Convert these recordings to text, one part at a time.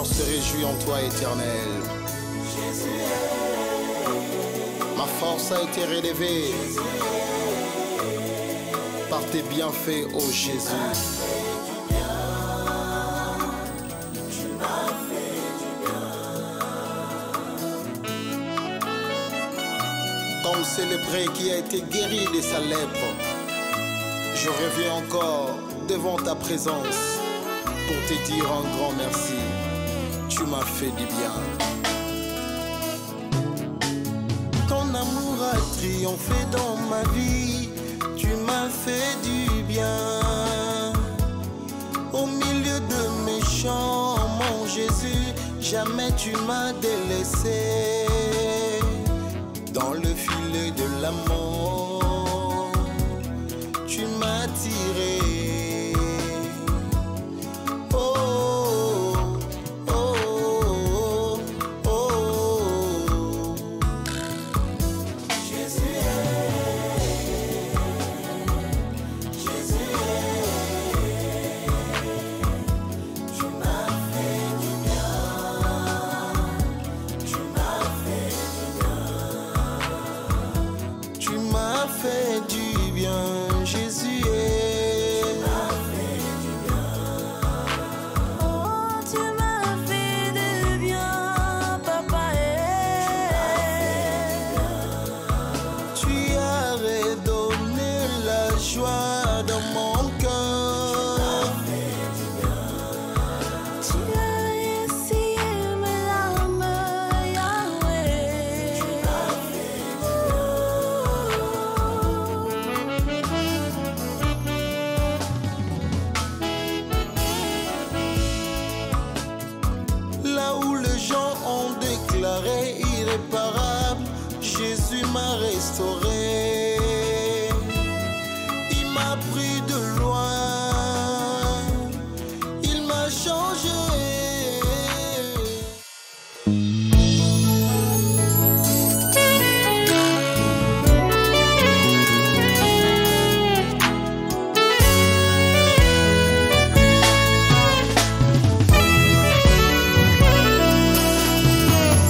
cœur se réjouit en toi, Éternel. Ma force a été relevée par tes bienfaits, ô Jésus. Comme ce lépreux qui a été guéri de sa lèpre, je reviens encore devant ta présence pour te dire un grand merci. Tu m'as fait du bien. Ton amour a triomphé dans ma vie. Tu m'as fait du bien. Au milieu de mes chants, mon Jésus, jamais tu m'as délaissé. Dans le filet de l'amour, tu m'as tiré. Fait du bien, Jésus est. Oh, tu m'as fait du bien, papa Tu as redonné la joie dans mon cœur. Tu as essuyé mes larmes, Yahweh. Là où les gens ont déclaré irréparable, Jésus m'a restauré. Il m'a pris de loin, il m'a changé.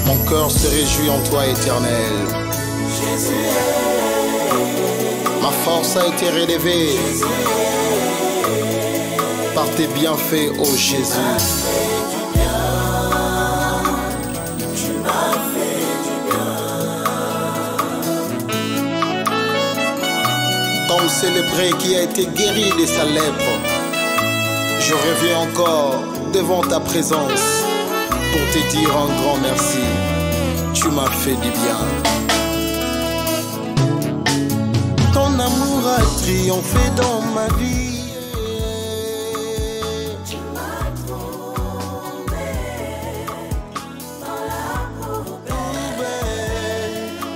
Mon cœur se réjouit en toi, Éternel. Ma force a été relevée par tes bienfaits, ô Jésus. Comme ce lépreux qui a été guéri de sa lèpre, je reviens encore devant ta présence pour te dire un grand merci. Tu m'as fait du bien. Ton amour a triomphé dans ma vie. Tu m'as trouvé dans la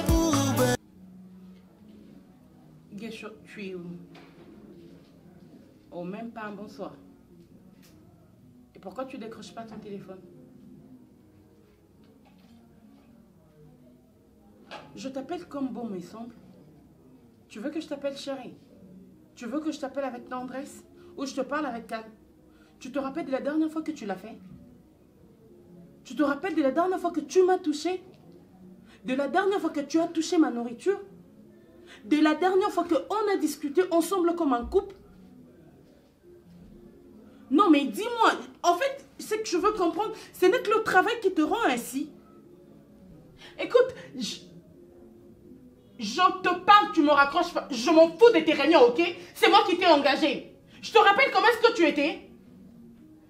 poubelle. Guécho, tu es où? Oh, même pas un bonsoir. Et pourquoi tu décroches pas ton téléphone? Je t'appelle comme bon me semble. Tu veux que je t'appelle chérie? Tu veux que je t'appelle avec tendresse? Ou je te parle avec calme? Tu te rappelles de la dernière fois que tu l'as fait? Tu te rappelles de la dernière fois que tu m'as touché? De la dernière fois que tu as touché ma nourriture? De la dernière fois qu'on a discuté ensemble comme un couple? Non mais dis-moi, en fait, ce que je veux comprendre, ce n'est que le travail qui te rend ainsi. Écoute, je te parle, tu me raccroches pas. Je m'en fous de tes réunions, ok? C'est moi qui t'ai engagé. Je te rappelle comment est-ce que tu étais?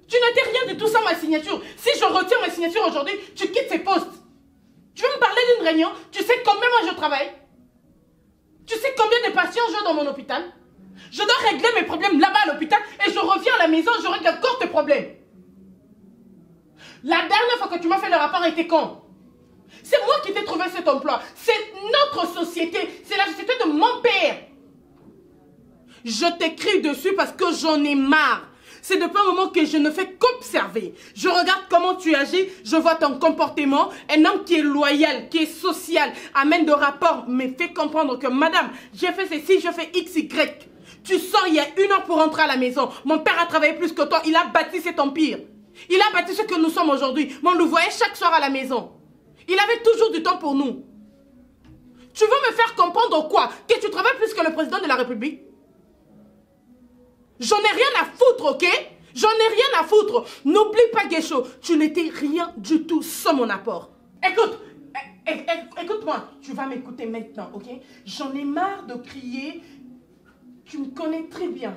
Tu n'étais rien de tout ça, ma signature. Si je retire ma signature aujourd'hui, tu quittes ces postes. Tu veux me parler d'une réunion? Tu sais combien moi je travaille? Tu sais combien de patients j'ai dans mon hôpital? Je dois régler mes problèmes là-bas à l'hôpital et je reviens à la maison, je règle encore tes problèmes. La dernière fois que tu m'as fait le rapport était quand? C'est moi qui t'ai trouvé cet emploi. C'est notre société. C'est la société de mon père. Je t'écris dessus parce que j'en ai marre. C'est depuis un moment que je ne fais qu'observer. Je regarde comment tu agis, je vois ton comportement. Un homme qui est loyal, qui est social, amène de rapports, me fait comprendre que madame, j'ai fait ceci, je fais X, Y. Tu sors il y a 1 heure pour rentrer à la maison. Mon père a travaillé plus que toi, il a bâti cet empire. Il a bâti ce que nous sommes aujourd'hui. Mais on le voyait chaque soir à la maison. Il avait toujours du temps pour nous. Tu veux me faire comprendre quoi? Que tu travailles plus que le président de la République? J'en ai rien à foutre, ok? J'en ai rien à foutre. N'oublie pas, Guécho, tu n'étais rien du tout sans mon apport. Écoute, écoute-moi. Tu vas m'écouter maintenant, ok? J'en ai marre de crier. Tu me connais très bien.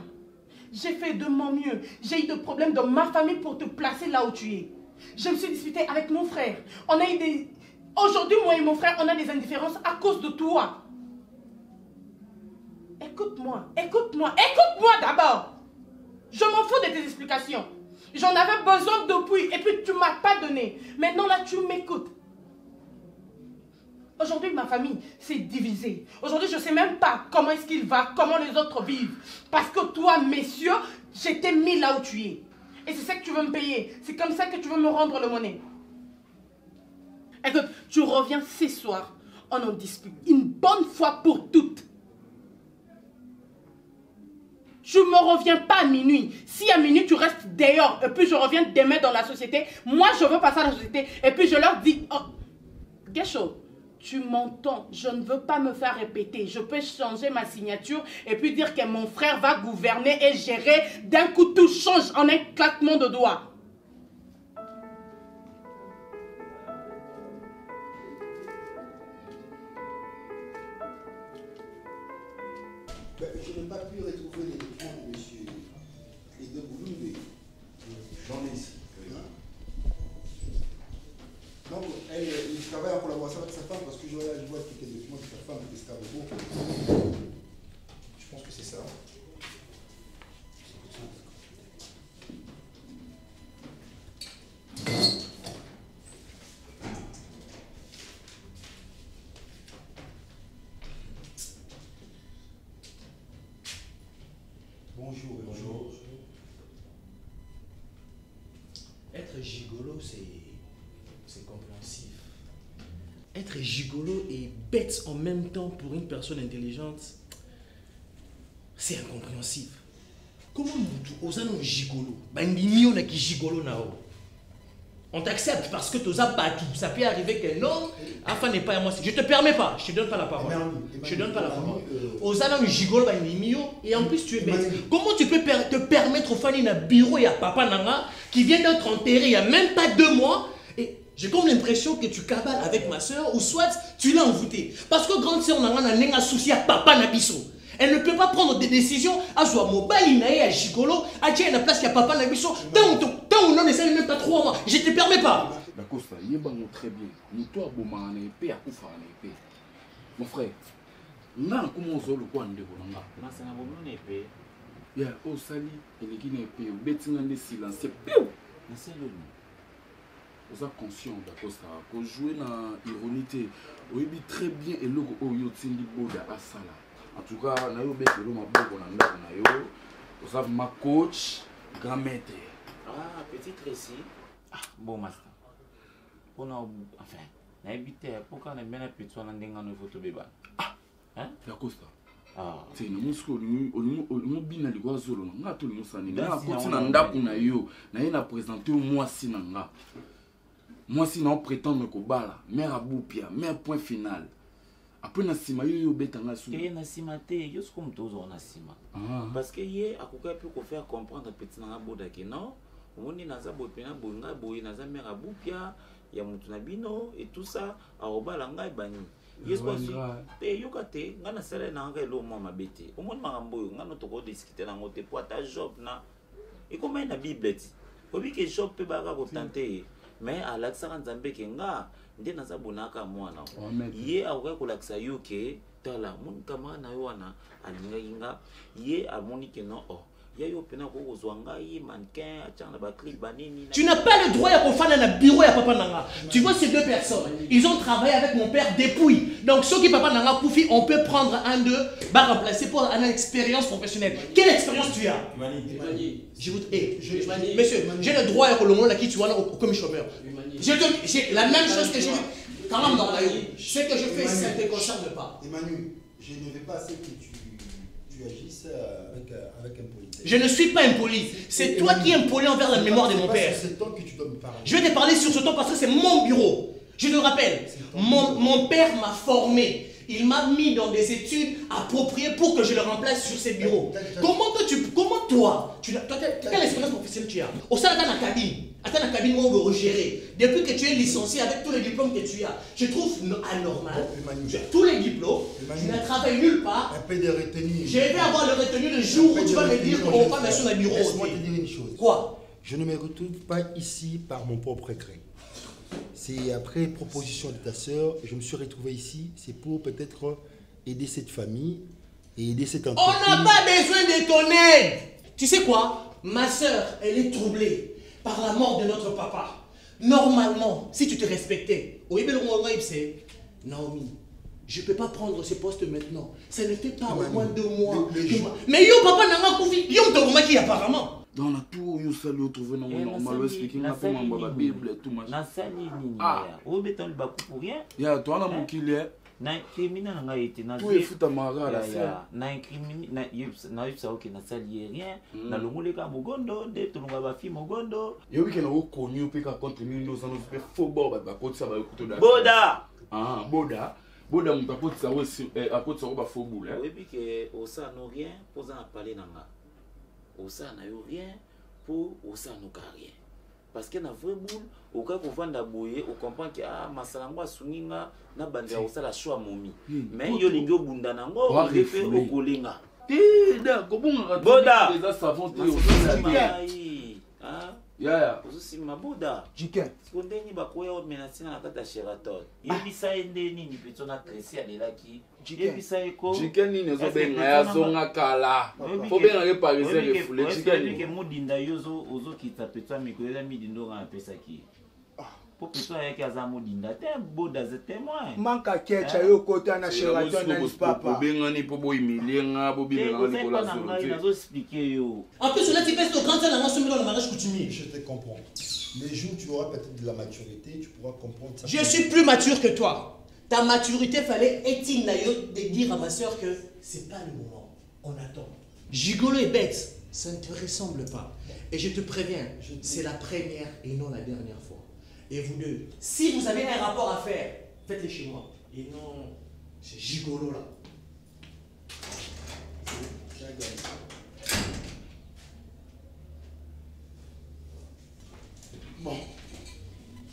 J'ai fait de mon mieux. J'ai eu des problèmes dans ma famille pour te placer là où tu es. Je me suis disputée avec mon frère. On a eu des... Aujourd'hui, moi et mon frère, on a des indifférences à cause de toi. Écoute-moi, écoute-moi d'abord. Je m'en fous de tes explications. J'en avais besoin depuis et puis tu ne m'as pas donné. Maintenant là, tu m'écoutes. Aujourd'hui, ma famille s'est divisée. Aujourd'hui, je ne sais même pas comment est-ce qu'il va, comment les autres vivent. Parce que toi, messieurs, je t'ai mis là où tu es. Et c'est ça que tu veux me payer. C'est comme ça que tu veux me rendre le monnaie. Écoute, tu reviens ce soir. On en discute une bonne fois pour toutes. Tu ne me reviens pas à minuit. Si à minuit tu restes dehors et puis je reviens demain dans la société, moi je veux passer à la société et puis je leur dis, oh, Guécho, tu m'entends, je ne veux pas me faire répéter. Je peux changer ma signature et puis dire que mon frère va gouverner et gérer. D'un coup, tout change en un claquement de doigts. Je n'ai pas pu retrouver les documents de monsieur et de Bouloumé. J'en ai ici. Donc, il travaille en collaboration avec sa femme parce que je vois quelques documents de sa femme, Escarobo. Je pense que c'est ça. Bonjour. Bonjour. Être gigolo, c'est compréhensif. Être gigolo et bête en même temps pour une personne intelligente, c'est incompréhensif. Comment nous osons gigolo? Gigolo nao. On t'accepte parce que tu as battu. Ça peut arriver que non, afin n'est pas à moi. Je te permets pas, je te donne pas la parole. Je te donne pas la parole. Osana gigolo et en plus tu es bête. Comment tu peux te permettre au fan d'un bureau et à papa nanga qui vient d'être enterré il y a même pas 2 mois et j'ai comme l'impression que tu cabales avec ma soeur ou soit tu l'as envoûté. Parce que grande soeur nanga n'a un souci à papa nabiso. Elle ne peut pas prendre des décisions à soi mobile à gigolo à tiens la place qu'il y a papa nabiso. Tant ou non ne sait même pas 3 mois. Je te permets pas. D'accord, ça y est très bien. Nous toi bon en épée à Koufa en épée. Mon frère, n'a comment on le quoi ndeko nanga. Na sana bomo na épée. Ya o sali eleki na épée o betinga de silence piou. Na selo ni. Oza conscient d'accord ça. Ko jouer na ironité. Oyebi très bien eloko oyo tindi boda asala. En tout cas, na yo bekelo maboko na ndako na yo. Oza ma coach, grand maître. Ah, petit récit. Ah, bon master. On a enfin, na évité pourquoi na bien petit on ndenga no photo beba. Ah, hein? D'accord ça. Ah, c'est na musko on bina likwa zolo nga to ni sani na koti na ndako na yo na ye na présenter moi si na nga. Moi si na prétendre ko bala, mère abupia, mère point final. Après na sima yo betanga sou. Et na sima te, yo ce comme tous on a sima. Parce que hier akoka pu ko faire comprendre petit na boda que non, on est na za bopena bonga boy na za mère abupia, ya mutu na bino et tout ça a obala ngai bani. Yes parce te yoka te ngana sala na ngai lo mama bete. O mon makambo yo ngana to ko discuter na ngote pour ta job na. Et comment na bible ti. Obi ke job pe ba ko tenter. Mais à l'accent nzambe ke nga nde naza bonaka mwana ye akoka kolakisa yo ke tala mon kama na yo wana alinga inga ye amoni ke non oh ya yo pena ko kozwa ngai mannequin atchana ba clip banini. Tu n'as pas le droit à qu'on fasse un bureau à papa nanga. Tu vois ces 2 personnes, ils ont travaillé avec mon père depuis. Donc ceux qui papa nanga poufi, on peut prendre un d'eux, va remplacer pour une expérience professionnelle. Quelle expérience tu as? Je vous monsieur, j'ai le droit à Colombo là qui tu vois comme chômeur. J'ai la même chose que j'ai quand même dans la vie. Ce que je fais, ça ne te concerne pas. Emmanuel, je ne vais pas ce que tu agisses avec avec impolitesse. Je ne suis pas impoli. C'est toi qui es impoli envers la mémoire de mon père. C'est toi que tu dois me parler. Je vais te parler sur ce ton parce que c'est mon bureau. Je te rappelle, mon père m'a formé. Il m'a mis dans des études appropriées pour que je le remplace sur ses bureaux. Comment toi, quelle expérience professionnelle tu as? Au sein de ta cabine, où on veut gérer. Depuis que tu es licencié avec tous les diplômes que tu as, je trouve anormal. Tu as tous les diplômes, tu n'as travaillé nulle part. Un peu de retenue. Je vais avoir le retenu le jour où tu vas me dire qu'on va mettre sur le bureau. Laisse-moi te dire une chose. Quoi? Je ne me retrouve pas ici par mon propre gré. C'est après proposition de ta sœur, je me suis retrouvé ici. C'est pour peut-être aider cette famille et aider cette entreprise. On n'a pas besoin de ton aide. Tu sais quoi? Ma sœur, elle est troublée par la mort de notre papa. Normalement, si tu te respectais, Naomi, je ne peux pas prendre ce poste maintenant. Ça ne fait pas au moins 2 mois. Mais yo, papa n'a pas confié. Yo, t'as qui apparemment. Dans la tour, vous allez trouver dans mon normal expliquer la Bible tout machin. Nasali nini ya obetan libaku pour rien. Ya toi na mokili na criminel nga été na tout est foutu mara la ça. Na criminel na yipsa ok na sali rien na longoleka mogondo de tolonga ba fi mogondo. Yo weekend o connu pe ka contre mindo ça nous fait faux bord ba kotisa ba kuto da. Boda. Ah, boda. Boda mon kotisa aussi à kotisa ba faux boule. Oui puis que au ça no rien posant à parler nanga. Osa n'a eu rien pour Osa nous carrière. Parce que na vrai boule, au cas qu'on vende à boyer, on comprend que masalangwa suninga na bande Osa la choix momi. Mais yo lingo bunda nango, on le fait au kolinga. Da, comment Boda. Les savants de Ah, ya. aussi ma Boda. Jiken. Skondeni bakoya o menacina na kata Sheraton. Yebisa endeni ni petona kresi ya delaki. Yebisa eko. Jiken ni nezo benga ya zonga kala. Faut benga ke parisien refoulé Jiken. Que modinda yozo ozo kita petwa mikolela midindo nga pesa ki. Pour petwa yake aza modinda te Boda ze témoin. Manka kecha yo kota na Sheraton na papa. Benga ni po boy milenga, bo benga ni ko la zone. Nazo expliquer yo. En plus, là, tu passes au grand temps dans le mariage coutumier. Je te comprends. Les jours où tu auras peut-être de la maturité, tu pourras comprendre ça. Je suis plus mature que toi. Ta maturité fallait Étienne Nayo de dire à ma soeur que c'est pas le moment. On attend. Gigolo et bête, ça ne te ressemble pas. Et je te préviens, c'est la première et non la dernière fois. Et vous deux, si vous avez un rapport à faire, faites-le chez moi. Et non, c'est Gigolo là. Bon,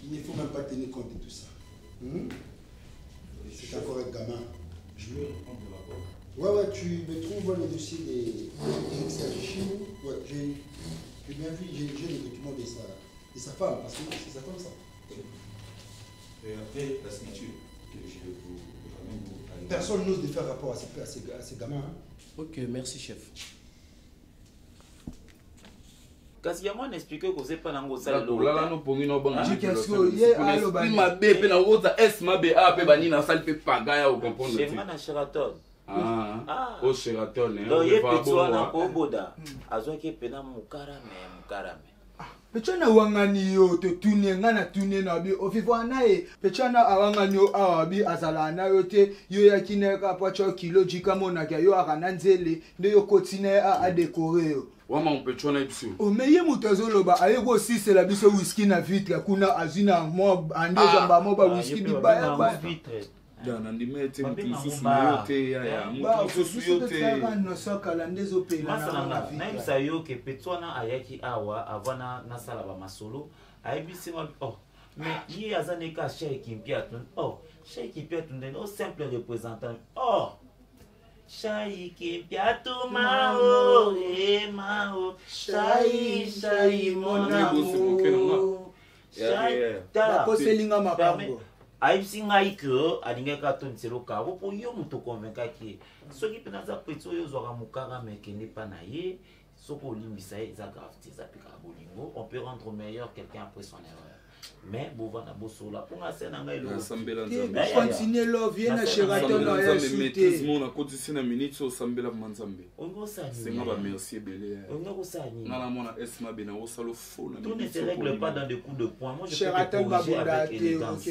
il ne faut même pas tenir compte de tout ça. C'est encore un gamin. Je vais prendre le rapport. Ouais, tu me trouves le dossier des Chine. Ouais, j'ai bien vu, j'ai le document de sa femme, parce que c'est sa femme ça. Et après, la signature que je vais vous. Personne n'ose de faire rapport à ces gamins. Hein. Ok, merci chef. Kasi ya mwana explique que c'est pas nango ça lo là no pongi no banga ma bébé na roza s ma be a pe bani na salle pe pagaya au comprendre c'est mana Sheraton au Sheraton donc ye petwa na ko Boda azwa ke pena mukarame Pechana wangani yo to tune ngana tune na bi ofifwa nae pechana awangani yo awabi azala na yo te yo yakine ka pacho kilo jikamo na yo akananzele nde yo kotine a décorer yo wama mpechona ipsi o meye mutazo ba ayeko sise la biso whisky na vitre kuna azina mo ande jamba mo ba whisky bi ba vitre dana ndimete mtususu yote ya mtususu yote no sokala ndezo pela na ibisa yo ke petwana ayaki awa avana na sala ba masolo ayibisi mais yi azane ka Cheikh Mpiatun Cheikh Mpiatun den simple représentant Cheikh Mpiatun mao mao Cheikh mon amour ta poselinga makambo aibisi ngai ke alingaka toniselo kabo po yo moto convaincre ki soki pena za petso yo zwaka mukara mekende pa na ye soko limbisa ye za grave za pika bolingo on peut rendre meilleur quelqu'un après son erreur mais bovana bosola pour nga sena ngai lo sambela nzambe continue love ye na Sheraton na ya maîtrise mon a kotisi na minute so sambela manzambe ongo sani senga ba merci belé ongo sani ngala mona esma bena o salo fo na tout ne se règle pas dans des coups de poing moi je Sheraton peux te corriger avec élégance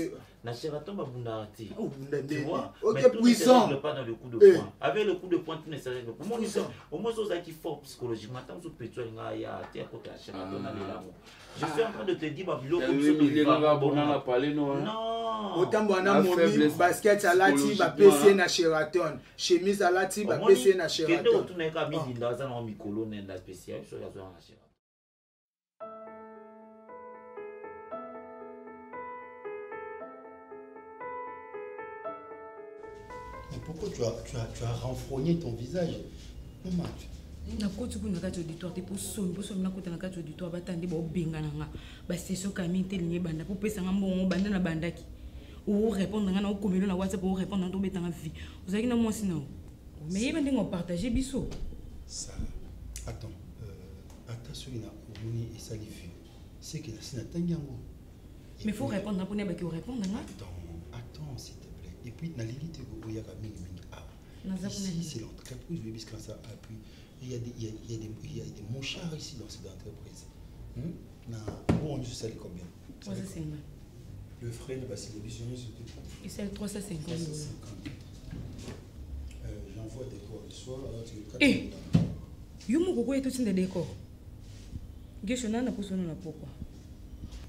Na Sheraton babunda arti. Oh, bunda Tu vois? ok, Mais tout ne se puissant. règle pas dans le coup de poing. Avec le coup de poing, tout ne se règle pas. Au moins, ça qui fort psychologiquement. Tant que tu es là, il y a à côté à Sheraton. Je suis en train de te dire, Babilo, comme ça, non. Autant bwana momi basket alati ba PC na Sheraton, chemise alati ba PC na Sheraton. Kendo tu n'es qu'à midi dans un mikolo n'enda spécial sur la zone à Sheraton. Mais pourquoi tu as renfrogné ton visage? Non, Mathieu. nakoti kuna kati auditoire te po somi nakota na kati auditoire batande baobengana nga basesio kami telinye banda po pesanga mbongo banda na bandaki orépondre nga na okomelo na whatsapp orépondre na tobetanga vie ozalaki na mwasi nao mais yeba ndenge opartage biso Ça, attends, attention, il y a une et ça les vues. C'est que c'est un yango. mais faut répondre pour ne pas répondre nga Attends, s'il te plaît. Et puis, dans l'élite, il y a ici, c'est l'entreprise, le biscuit, ça appuie. Il y a des mouchards ici dans cette entreprise. Bon, je sais combien. 350. Le frais, c'est les visionnaires, et c'est 350 €. J'envoie des corps le soir. Eh, yo moko ko eto tinda décor. Gesho nana posona na pokwa.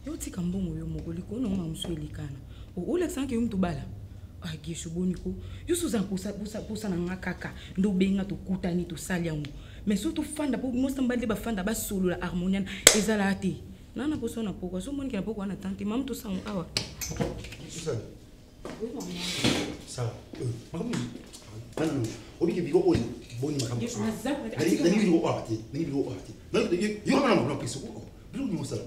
Yo tika mbongo yo moko liko na mama msweli kana. O Alexa ke mtu bala. Ah gesho boniko. Yo suza posa na ngakaka. Ndo benga to kutani to saliango. Mais surtout fanda po most mbali ba fanda ba solo la harmonienne ezala ate. Nana posona pokwa. So moni ke na pokwa na tante mam to sa awa. Ça. Ça. Non. Obi ke bigo oli boni makamba. Gesho nazaka. Nani bigo arrêté. Non,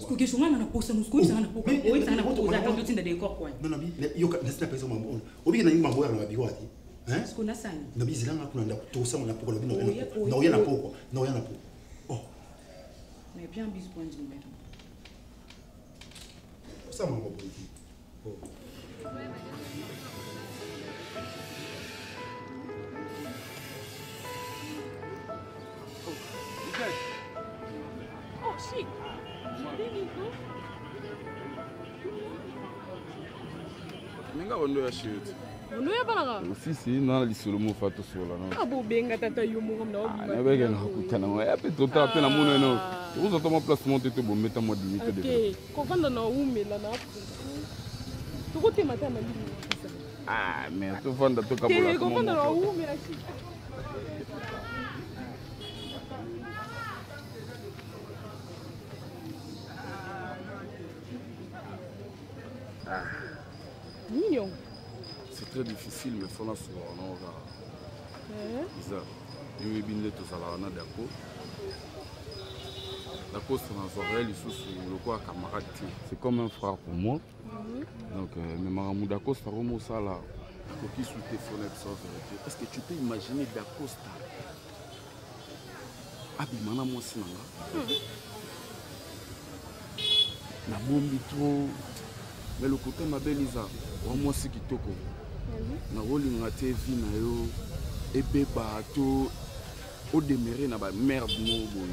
Ko gesho ngana na posa no sko sana pokwa. O itana posa ka tinda décor kwa. non, yo nasina pesa mambo. Obi na mambo ya bigo ati. Hein? Sko na sani. Na bizila nga kuna ndako to sama na poko lobino. Na oya na poko. Oh. Mais bien bis point du même. Ça mambo boniti. Oh. Oh, shit. Ninga bondo ya shit. Bondo ya bana Si na lisolo mo fato sola no. abo benga tata yo mo ngam na obi. Na bege na kutana mo. Ya pe tota pe na mono no. Uzo to mo place mo tete bo meta mo limite de. Okay, ko vanda na umela na. Tukote mata malini. Ah, mais to vanda to kabola. Ko vanda na umela shi. Mignon. C'est très difficile, mais il faut la soir. Non, bizarre. Il y a bien tout ça là, on a d'accord. D'accord, c'est dans oreille, le quoi camarade. C'est comme un frère pour moi. Donc, mais Maramou Dacosta, Romo Sala, qui sous tes fenêtres, est-ce que tu peux imaginer Dacosta? Abimana moi sinanga. Na bombi trop. Mais le côté ma belle Isa, moi c'est kitoko. Na rolinga te vie na yo ebeba to o demerer na ba merde mo boy.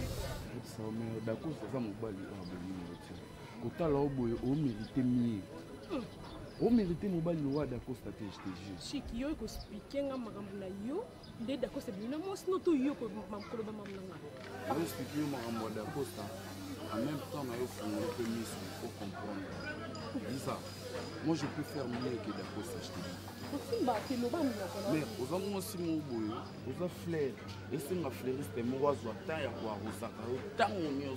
Ça merde d'accord ça mon bali a boni. Kota la o boy o mériter mieux. O mériter mon bali wa d'accord ça te je te jure. Chiki yo ko expliquer nga makambo na yo, nde d'accord c'est bien moi sinon to yo ko makolo ba mamnanga. Je expliquer makambo d'accord ça. En même temps na yo faut le mise faut comprendre. Dis ça. Moi je peux faire mieux que d'accord ça je te dis. Mais aux hommes aussi mon boy, aux hommes flair, et c'est ma fleuriste et moi je dois ya kwa rusaka tant mieux.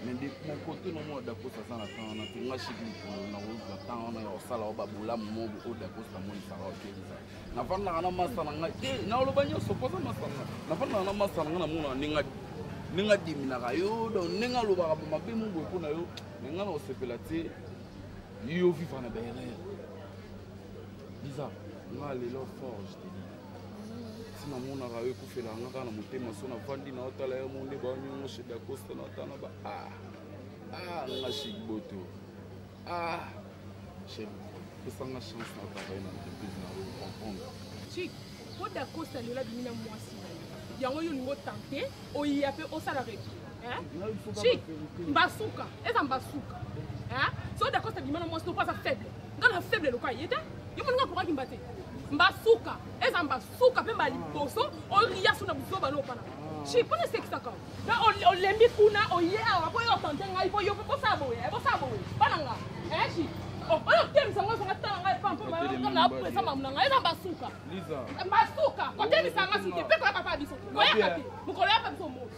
Mais de mon côté non moi d'accord ça na temps na tinga chiki pour na roza tant na yo sala o babula mo o d'accord ça mo ça OK ça. Na vana na masa na ngati na lo banyo so posa masa na vana na masa na mo na ninga dimina ka yo do ninga lo ba mabe mo boy ko na yo ninga no sepelati yo vivre na belle. Bizarre. Moi, les lots forts, je te dis. Si on a eu fait la ngaka na motema so na vandi na otala ya monde ba nyongo chez Dacosta na tana ba nga shigboto. Chez ça nga chance na travailler na entreprise na comprendre. Chic, pour Dacosta le la bimina mwasi. Yango yo ngo tenter, o y a pe o sala repi. Hein? Chic, mbasuka, eza mbasuka. Hein? So Dacosta bimina mwasi to pas faible. ngana faible loka yete yo mo nga ko ki mbate mbasuka eza mbasuka pe mbali boso o ria suna buzoba no pana je pense que c'est ça quand là on lembi kuna o ye awa ko yo tante ngai po yo ko sabo bana nga chi o tem sango so ngata ngai pampo ba na presa mamuna ngai eza mbasuka liza mbasuka ko tem sanga suki pe ko papa biso ko ya papi mo ko ya papi so mo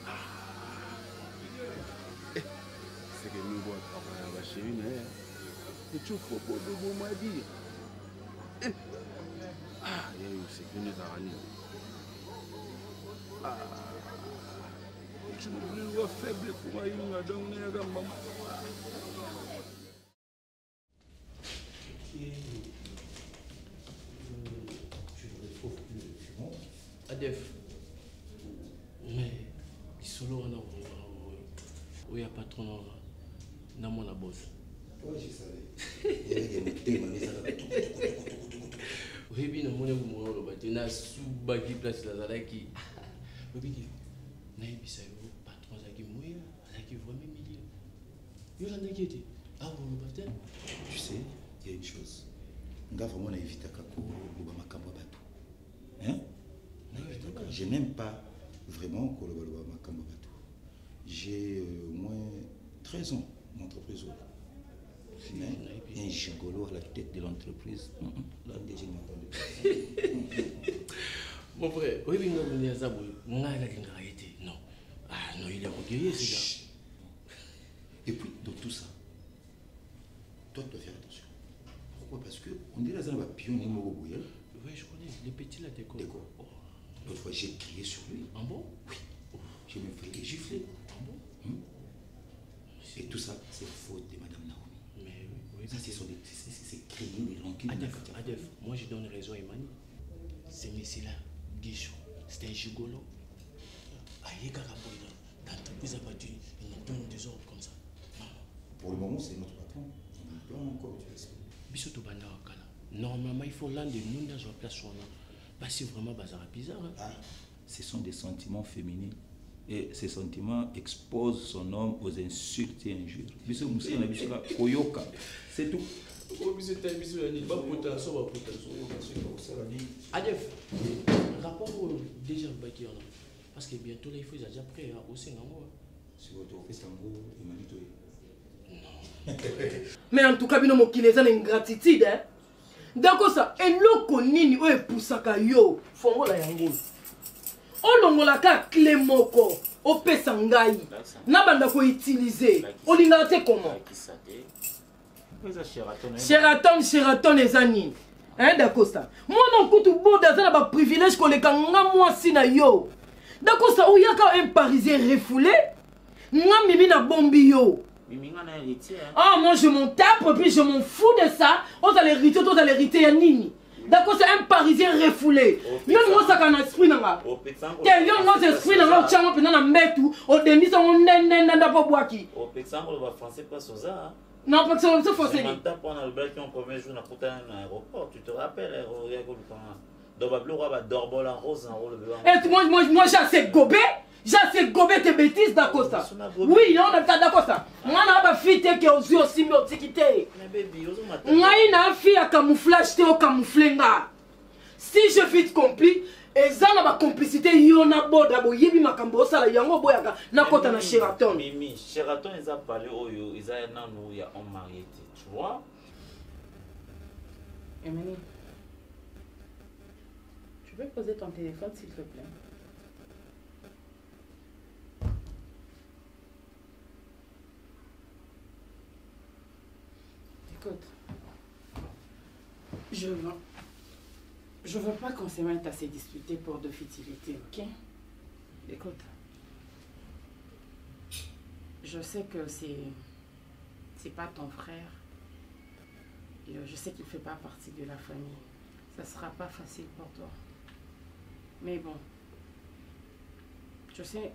c'est que nous voit travailler ba chérie mais tu faut pas de bon m'a dire ah il y a eu c'est que nous arani ah tu me vois faible pour moi il m'a donné un gamba Adef, mais il solo on a où il y a patron dans mon boss. Oui, je savais. Il y avait des thèmes, mais ça va. Oui, bien, mon ami, on a sous-baggy place là, là qui. Oui, bien, naïbisa yo patron zaki mouya, zaki vraiment milieu. Yo la n'inquiété. Ah, vous me battez? Tu sais, il y a une chose. On va vraiment éviter à Kako ou Bamakambo Batou. Hein? Je n'aime pas vraiment Koloba Makambo Batou. J'ai au moins 13 ans d'entreprise. Mais il y a un gigolo à la tête de l'entreprise. Là, déjà, il m'a mon frère, oui, oui, non, mais ça, non. Ah, non, il est orgueilleux, ce gars. Et puis, dans tout ça, toi, tu dois faire attention. Pourquoi? Parce qu'on dit là, ça va pionner mon bouillon. Oui, je connais. Les petits, là, t'es quoi? L'autre fois, j'ai crié sur lui. Ah bon? Oui. J'ai même fait des giflets. Ah bon? Et tout ça, c'est faute de Madame Naomi. Mais oui, ça, c'est créer des rancunes. Adef, moi, je donne raison à Emmanuel. Ce monsieur-là, Guichon, c'était un gigolo. Aïe, Karaboy, dans l'entreprise a battu, il nous donne des ordres comme ça. Pour le moment, c'est notre patron. On ne peut pas encore utiliser. Bissoto Banda Wakala. Normalement, il faut l'un de nous dans la place où on a. Parce que vraiment, bazar bizarre. Hein? Ah, ce sont des sentiments féminins. Et ces sentiments exposent son homme aux insultes et injures. Bissoto Moussa, on a vu ça, Koyoka. C'est tout. Adef, rapport déjà Baki, parce que bientôt là il faut déjà prêt à aussi non. Si vous avez fait Sango, il m'a dit non. Mais en tout cas, bino mokile za ingratitude hein. D'accord ça, eloko nini o epusaka yo fongola yango. Olongola ka clé moko, o pesa ngai. Na banda ko utiliser. Olinga te comment? Sheraton les années. Hein, d'accord ça. Moi non kutu boda ça na privilège ko leka nga moi si na yo. D'accord ça, ou yaka un parisien refoulé. Nga mimi na bombi yo. Ah moi je m'en tape et puis je m'en fous de ça. On a l'hérité ya nini. D'accord c'est un parisien refoulé. Yo moi ça kana esprit nanga. Quel yo moi esprit nanga chama pena na metu, o denisa on nene nda po boaki. Au exemple le français pas soza. Non, parce que c'est faux. C'est pendant le black on premier jour na kota na aéroport, tu te rappelles donc Bablo va dormir en rose en rôle blanc. Et moi j'ai assez gobé. J'ai assez gobé tes bêtises d'accord ça. Oui, on a d'accord ça. Moi na ba fille que ozi aussi me otikité. Ngai na fille à camouflage te au camouflenga. Si je vite compris et ça na ba complicité yo na boda bo yebi makambo sala yango boyaka na kota na Sheraton. Mimi, Sheraton ils a parlé oyo, ils a nanu ya on marié, tu vois? Emmanuel. Tu peux poser ton téléphone s'il te plaît? Écoute, je veux pas qu'on se mette à se disputer pour de futilités, ok? Écoute, je sais que c'est pas ton frère. Et je sais qu'il fait pas partie de la famille. Ça sera pas facile pour toi. Mais bon, je sais,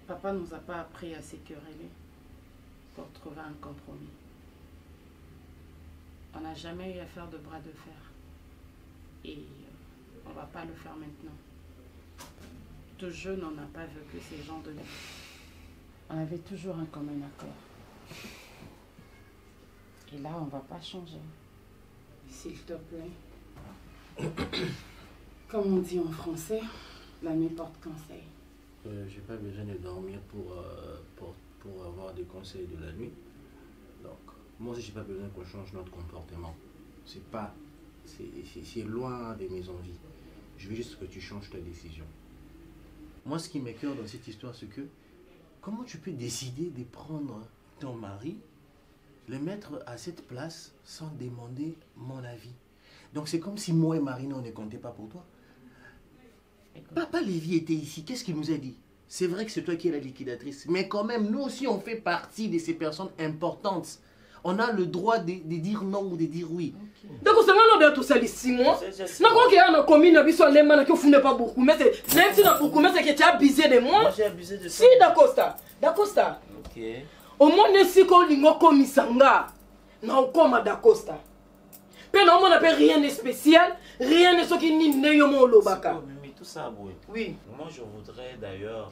papa nous a pas appris à se quereller pour trouver un compromis. On n'a jamais eu à faire de bras de fer. Et on ne va pas le faire maintenant. De jeune, on n'a pas vécu ces gens de vie. On avait toujours un commun accord. Et là, on ne va pas changer. S'il te plaît. Comme on dit en français, la nuit porte conseil. J'ai pas besoin de dormir pour avoir des conseils de la nuit. Donc, moi aussi, j'ai pas besoin qu'on change notre comportement. C'est loin de mes envies. Je veux juste que tu changes ta décision. Moi, ce qui m'écoeure dans cette histoire, c'est que comment tu peux décider de prendre ton mari, le mettre à cette place sans demander mon avis? Donc, c'est comme si moi et Marina, on ne comptait pas pour toi. Papa Lévy était ici. Qu'est-ce qu'il nous a dit? C'est vrai que c'est toi qui es la liquidatrice, mais quand même, nous aussi, on fait partie de ces personnes importantes. On a le droit de dire non ou de dire oui. Donc, c'est un tout ça, les 6 mois. Non, quand il y a une commune, il y a un homme qui ne pas beaucoup. Mais c'est même si tu as beaucoup, mais c'est que tu as abusé de moi. Moi, j'ai abusé de Si, d'Acosta. D'Acosta. Ok. Au moins, si tu as un commissaire, non, comme d'Acosta. Mais non, on n'a rien de spécial, rien de ce qui n'est pas au Lobaka. Tout ça, oui. Moi, je voudrais d'ailleurs.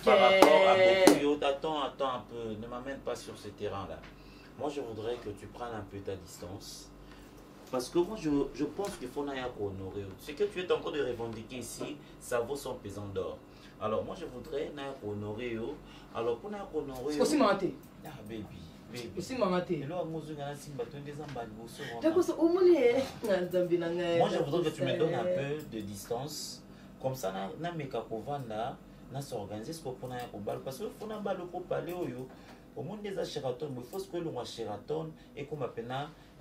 Par rapport à Bokyo, attends un peu, ne m'amène pas sur ce terrain-là. Moi, je voudrais que tu prennes un peu ta distance. Parce que moi, je pense qu'il faut n'aller honorer. Ce que tu es en train de revendiquer ici, ça vaut son pesant d'or. Alors, moi, je voudrais n'aller honorer. Alors, pour n'aller honorer. C'est aussi manté. Ah, baby. Aussi manté. Moi, je voudrais que tu me donnes un peu de distance. Comme ça, na mekakovanda, na s'organiser ce qu'on a au bal. Parce que faut na bal pour parler au monde des Sheraton, il faut que l'on Sheraton et qu'on m'appelle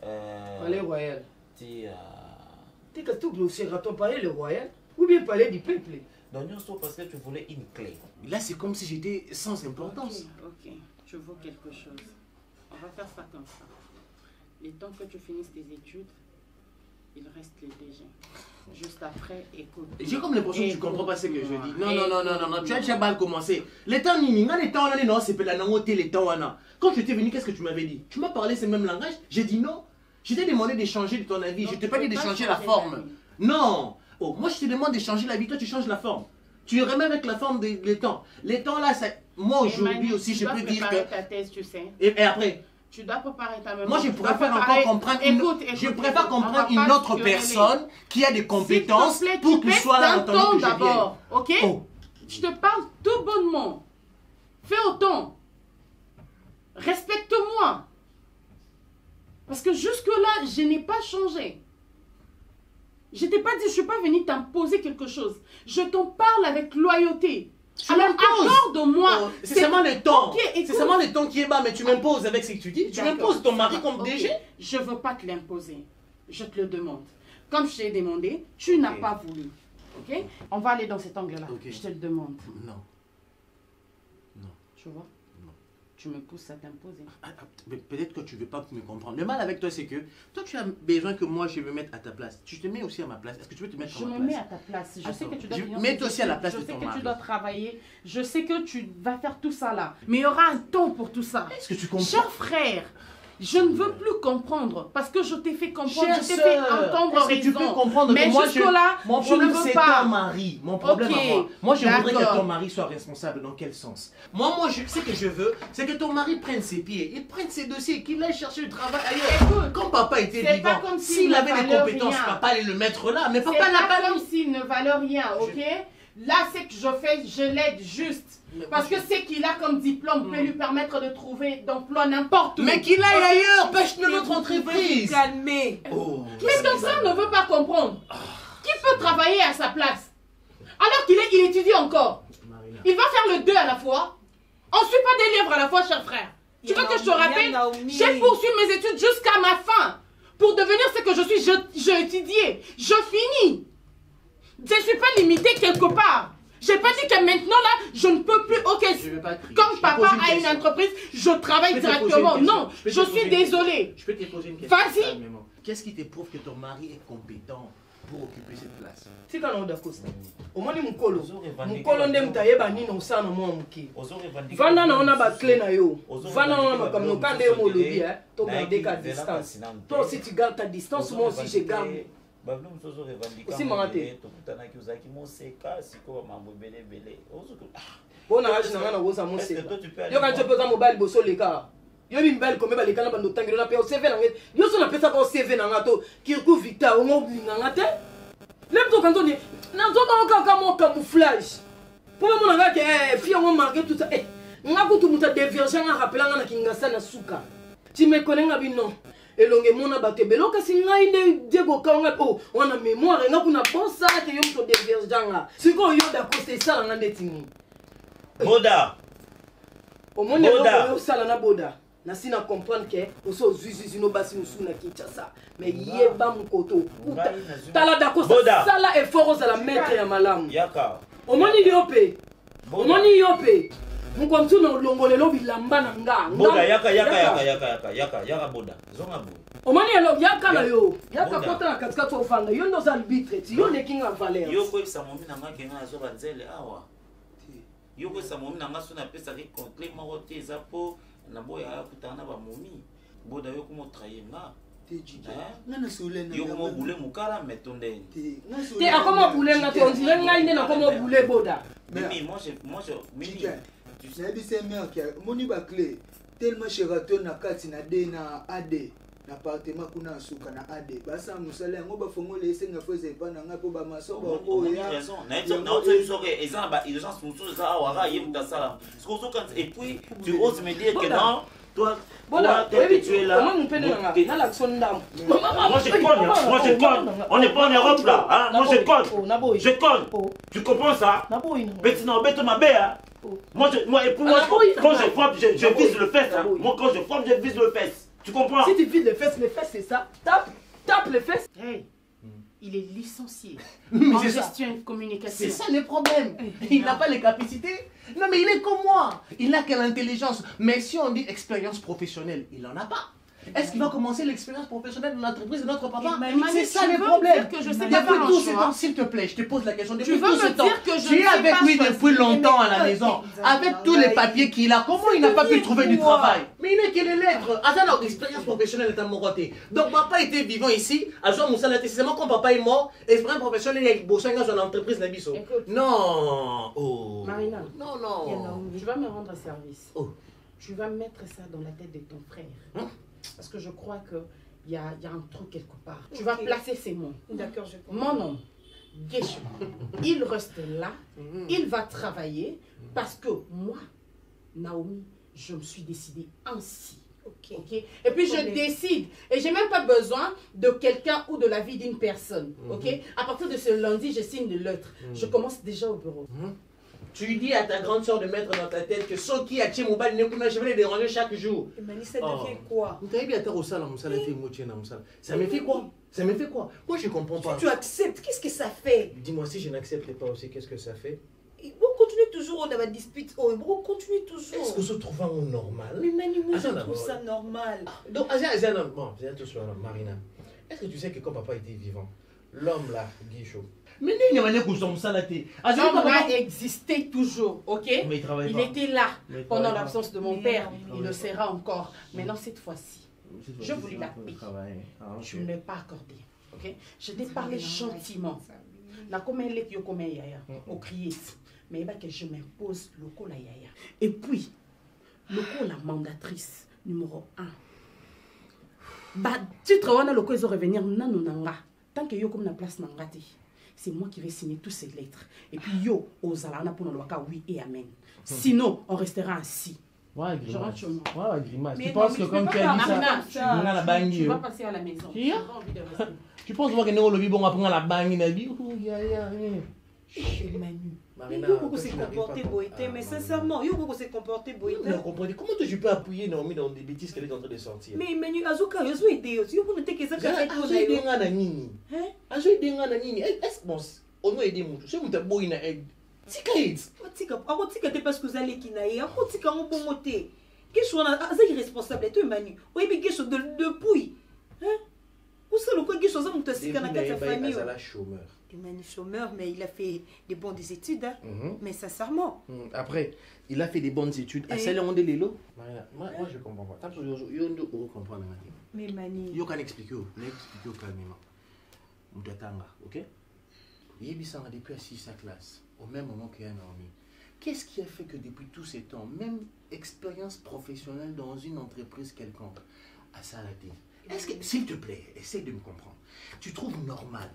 Palais Royal. T'es que tout le Sheraton Palais le Royal ou bien Palais du Peuple. Donc, parce que tu voulais une clé. Là, c'est comme si j'étais sans importance. Ok, je veux quelque chose. On va faire ça comme ça. Le temps que tu finisses tes études, il reste le DG. Juste après, écoute. J'ai comme l'impression que tu ne comprends pas ce que je dis. Non, tu as déjà mal commencé. Les temps, non, c'est pas la langue, les temps, quand je t'ai venu, qu'est-ce que tu m'avais dit? Tu m'as parlé ce même langage? J'ai dit non. Je t'ai demandé de changer de ton avis. Je t'ai pas dit de changer la forme. Non. Oh, moi, je te demande de changer la vie. Toi, tu changes la forme. Tu remets avec la forme des temps. Les temps, là, ça... moi, aujourd'hui aussi, je peux dire que... Tu dois préparer ta thèse, tu sais. Et après? Tu dois préparer ta mémoire. Moi, je préfère encore comprendre une autre personne qui a des compétences pour que soit entendu que d'abord, ok? Je te parle tout bonnement. Fais autant. Respecte-moi. Parce que jusque-là, je n'ai pas changé. Je t'ai pas dit, je ne suis pas venue t'imposer quelque chose. Je t'en parle avec loyauté. Alors accorde-moi. C'est seulement le temps. Okay, c'est seulement le temps qui est bas, mais tu m'imposes avec ce que tu dis. Tu m'imposes ton mari comme DG. Je ne veux pas te l'imposer. Je te le demande. Comme je t'ai demandé, tu n'as pas voulu. Ok? On va aller dans cet angle-là. Je te le demande. Non. Tu vois? Tu me pousses à t'imposer. Peut-être que tu ne veux pas me comprendre. Le mal avec toi, c'est que toi, tu as besoin que moi, je me mette à ta place. Tu te mets aussi à ma place. Est-ce que tu veux te mettre à ma place? Je me mets à ta place. Je sais que tu dois mets-toi aussi à la place de ton mari. Je sais que tu dois travailler. Je sais que tu vas faire tout ça là. Mais il y aura un temps pour tout ça. Est-ce que tu comprends? Cher frère, je ne veux plus comprendre parce que je t'ai fait comprendre, je t'ai fait entendre raison. Tu peux comprendre mais que moi, jusque-là, mon problème, c'est ton mari. Mon problème à moi. Moi, je voudrais que ton mari soit responsable. Dans quel sens? Moi, ce que je veux, c'est que ton mari prenne ses pieds, il prenne ses dossiers, qu'il aille chercher le travail ailleurs. Quand papa était vivant, s'il avait des compétences, papa allait le mettre là. Mais papa n'a pas... C'est pas comme s'il ne valait rien, ok? Là, c'est que je fais, je l'aide juste. Parce que ce qu'il a comme diplôme peut lui permettre de trouver d'emploi n'importe où. Mais qu'il aille ailleurs, pêche de notre entreprise. Calmer. Mais ton frère ne veut pas comprendre. Qui peut travailler à sa place? Alors qu'il étudie encore. Il va faire le 2 à la fois. On ne suit pas des livres à la fois, cher frère. Tu veux que je te rappelle? J'ai poursuivi mes études jusqu'à ma fin. Pour devenir ce que je suis, j'ai étudié. Je finis. Je ne suis pas limitée quelque part. Je n'ai pas dit que maintenant là, je ne peux plus. Ok, comme papa a une entreprise, je travaille directement. Non, je suis désolée. Je peux te poser une question. Vas-y. Qu'est-ce qui te prouve que ton mari est compétent pour occuper cette place? C'est quand on a Costa. Au moins, mon colo ndem taye bani no sa no mo muki. Vanda na ona ba clé na yo. Vanda na ma comme no kande mo lobby to garder ta distance. Toi aussi tu gardes ta distance, moi aussi je garde. Aussi mangaté. Bon âge na na goza mo se. Yo quand tu peux mobile bosso les gars. Yo mibali comme balekana bando tangelo na pe au CV na ngé. Yo so na pesa ko CV na ngato Kirkou Vita o ngo blinga ngate. Lem to kanto ni na to ka mo camouflage. Pour mon nga ke fille on marqué tout ça. Eh, nga ko tout muta dévergent nga rappela nga na kingasa na suka. Tu me connais nga bino. Elonge mona batebelo kasi ngai de Diego Kanga oh on a mémoire nga kuna bon ça que yo mto dévergent nga. Siko yo da ko c'est ça nga ndetini. Boda. Au monde yo sala na boda. Na sina comprendre que oso zuzu no basi musuna Kinshasa. Mais yeba mukoto. Tala da ko sala effort za la mettre ya malamu. Yaka. Au monde yope. Au monde yope. Mukontu no longolelo bilamba na nga. Boda yaka boda. Zonga bo. Au monde yaka na yo. Yaka kota na katikati ofanga. Yo ndo za arbitre. Yo ne kinga valeur. Yo ko sa momi na nga kenga zo banzele awa. Yo ko sa momi na nga sona pesa ki contre ma wote ezapo na boya kutana ba momi. Boda yo ko mo trahir nga. Yo ko boule mukala metonde. Te akoma boule nga te on dirait nga inde na komo boule boda. Mimi moi je Mimi. Tu sais bien c'est mère qui moni ba clé tellement cherato na kati na D na AD. L'appartement kuna suka na AD basa musala ngo ba fongola esenga foze pa na ngapo ba masoba ko ya raison na tu soke ezan ba urgence musu za awara yem tasala parce que et puis tu oses me dire que non toi tu es là moi je conne on n'est pas en Europe là hein moi je conne tu comprends ça maintenant beto ma bea moi et puis moi quand je frappe je vise le fesse moi quand je frappe je vise le fesse. Tu comprends? Si tu vides les fesses c'est ça. Tape les fesses. Hey, il est licencié en gestion et communication. C'est ça le problème. Il n'a pas les capacités. Non mais il est comme moi. Il n'a que l'intelligence. Mais si on dit expérience professionnelle, il n'en a pas. Est-ce qu'il va commencer l'expérience professionnelle de l'entreprise de notre papa? C'est ça le problème. Depuis tout ce temps, s'il te plaît, je te pose la question. Depuis tout ce temps, tu es avec lui depuis longtemps à la maison, avec tous les papiers qu'il a. Comment il n'a pas pu trouver du travail? Mais il n'est que les lettres. Attends, l'expérience professionnelle est à mon côté. Donc papa était vivant ici. À Jean Moussa, c'est quand papa est mort, l'expérience professionnelle est bossé dans une entreprise Nabiso. Non. Oh. Marina. Non. Tu vas me rendre service. Tu vas mettre ça dans la tête de ton frère. Parce que je crois qu'il y a un truc quelque part. Tu vas placer ces mots. D'accord, je comprends. Mon nom, Guéchou, il reste là, il va travailler parce que moi, Naomi, je me suis décidée ainsi. Ok. Et puis je décide. Et j'ai même pas besoin de quelqu'un ou de l'avis d'une personne. Ok. À partir de ce lundi, je signe le lettre. Je commence déjà au bureau. Tu dis à ta grande soeur de mettre dans ta tête que ceux qui a tué mon bal, je vais les déranger chaque jour. Mais ça devient quoi? Ça me fait quoi? Ça me fait quoi? Moi je comprends pas. Tu acceptes, qu'est-ce que ça fait? Dis-moi si je n'accepte pas aussi, qu'est-ce que ça fait? Vous continuez toujours dans la dispute. Vous continuez toujours. Est-ce que se trouve en normal? Mais Manu, moi je trouve ça normal. Donc, bon, viens tout seul, Marina. Est-ce que tu sais que quand papa était vivant, l'homme là, Guichot, mais il a existé toujours, ok? Il était là pendant l'absence de mon père. Il le sera encore. Maintenant, cette fois-ci, je voulais la paix. Je ne l'ai pas accordé, ok? Je t'ai parlé gentiment. Na comme elle est comme yaya, au crier. Mais que je m'impose le coup la yaya. Et puis, le coup la mandatrice numéro 1. Bah, tu te vois le coup ils vont revenir nanonanga. Tant que yo comme na place nangati. C'est moi qui vais signer toutes ces lettres. Et puis yo, aux alana pour nous oui et amen. Sinon, on restera ainsi. Ouais, grimace. Tu penses que comme tu as dit ça, tu vas passer à la maison. Tu penses que nous le vivons après la bangue na vie? Manu. Yo s'est comporté boité, mais sincèrement, yo s'est comporté boité. Comment tu peux appuyer Naomi dans des bêtises qu'elle est en train de sortir? Mais Manu, Azuka, yo suis aidé aussi. Yo ne te que ça fait tout ça. Azoui denga nini? Est-ce bon on doit aider mutu. C'est mutu boy na aide. Tika aide. Tika te parce que vous allez kinaï. Tika on peut monter. Qu'est-ce qu'on a? C'est irresponsable toi Manu. Oui mais qu'est-ce depuis? Hein? Où c'est le quoi qu'est-ce que mutu sika na kata famille? Il est chômeur. Il est chômeur, mais il a fait des bonnes études. Hein? Mais sincèrement. Après, il a fait des bonnes études. À celle on de l'élo. Moi, je comprends pas. Tant que je comprends. Mais Mani. Je can expliquer. Calmement. Moutatanga, ok? Il est depuis à 6 classe. Au même moment qu'il y a Naomi. qu'est-ce qui a fait que depuis tous ces temps, même expérience professionnelle dans une entreprise quelconque, à Salaté, est-ce que, s'il te plaît, essaie de me comprendre, tu trouves normal?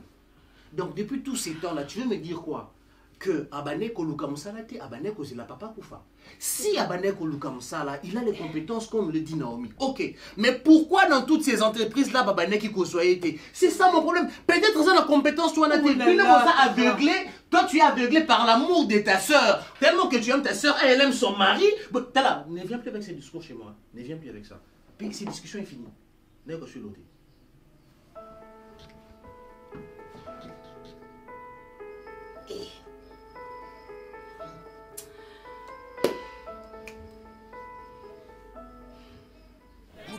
Donc depuis tous ces temps-là, tu veux me dire quoi? Que Abaneko Luka Mousalate, Abaneko c'est la papa Koufa. Si Abaneko Luka Moussala, il a les compétences comme le dit Naomi. Ok, mais pourquoi dans toutes ces entreprises-là, Abaneki Kosoyete? C'est ça mon problème. Peut-être ça la compétence, toi, on a été aveuglé. Toi, tu es aveuglé par l'amour de ta soeur. Tellement que tu aimes ta soeur, elle aime son mari. T'as là, ne viens plus avec ces discours chez moi. Ne viens plus avec ça. Puis ces discussions est finie. N'est pas sur l'autre.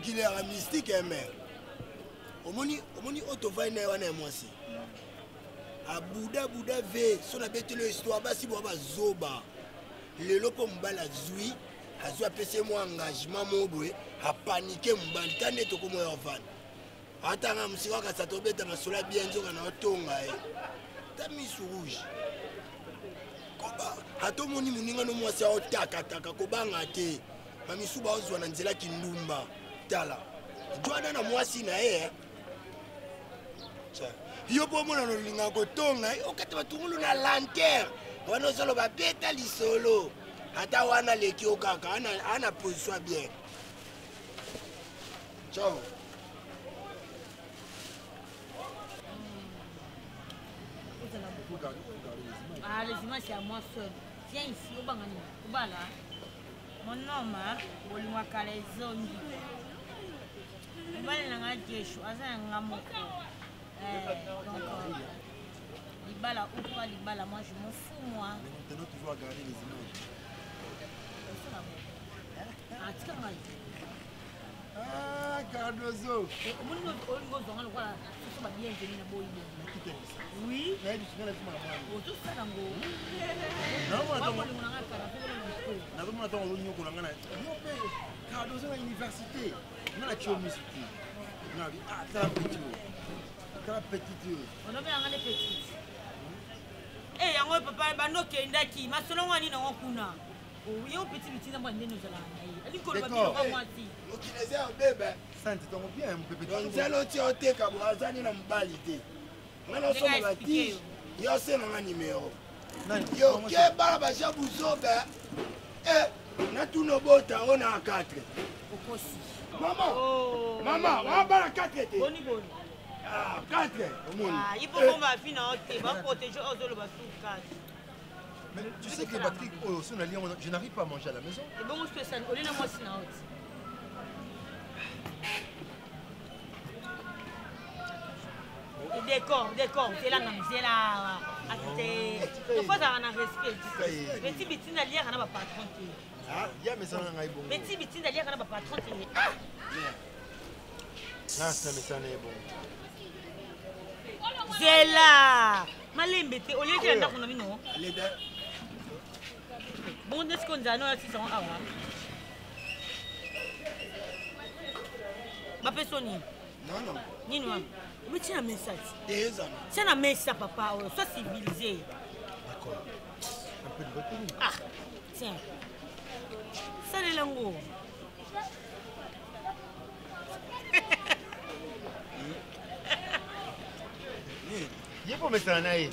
Il est mystique, mère. Omoni autovai na wana mwasi. A Bouddha ve son abetelo histoire basi bo bazoba. Lelo po mbala zui, azwa pese mo engagement mobwe, a paniquer mbali tane to ko mo yavan. Atanga musika ka satobeta masola bien nzoka na otonga e. Ta misu rouge. Koba, ato moni muninga no mwasi otaka ko banga te. Mamisu ba ozwa na nzela kindumba. Tala. Joana na mwasi na ye. Yo po mona no linga ko tonga, okata batungulu na lanterne. Wana solo ba beta lisolo. Ata wana leki okaka ana position bien. Ciao. Ah, les images c'est à moi seul. Viens ici, au Bangani. Au Bala. Mon nom, Olumaka les zones. Je vais aller Jeshu, donc Libala ou quoi Libala, moi je m'en fous moi. Maintenant tu vas regarder les images. Ah, Cardozo. Oui. Cardozo à l'université. On a tué au mystique. Ah, t'as la petite. T'as la petite. On a mis un petit. Eh, il y a un papa, il y a un qui m'a selon moi, il y a un kuna. Oui, il y a un petit petit dans le nous d'accord. Donc il est un bébé. Ça te tombe bien, mon bébé. Donc c'est l'autre côté comme ça, il y a une balité. Maintenant, on s'en va dire. Il y a un numéro. Yo, qui est barbe à Jabouzo, eh, na tous nos bottes, on a 4. Maman, maman, on va à 4. Boni boni. Ah, 4. Ah, il faut qu'on va finir, on va protéger aux autres, 4. Mais tu sais que Patrick, je n'arrive pas à manger à la maison. Et bon, je fais ça, on est là, moi, c'est là. D'accord, c'est là, c'est là. Il faut avoir un respect. Petit bitin d'aller à la patron. Ah, il y a mes amis bon. Petit bitin d'aller à la patron. Ah, ça me sonne bon. C'est là. Malembe, au lieu de la dame, non. Bon, est-ce qu'on a non, 600 euros. Ma personne. Non, non. Ni non. Mais tu as un message. C'est un message, papa. Sois civilisé. D'accord. Un peu de retenue. Ah, tiens. Ça, les langues. Il est pour mettre un aïe.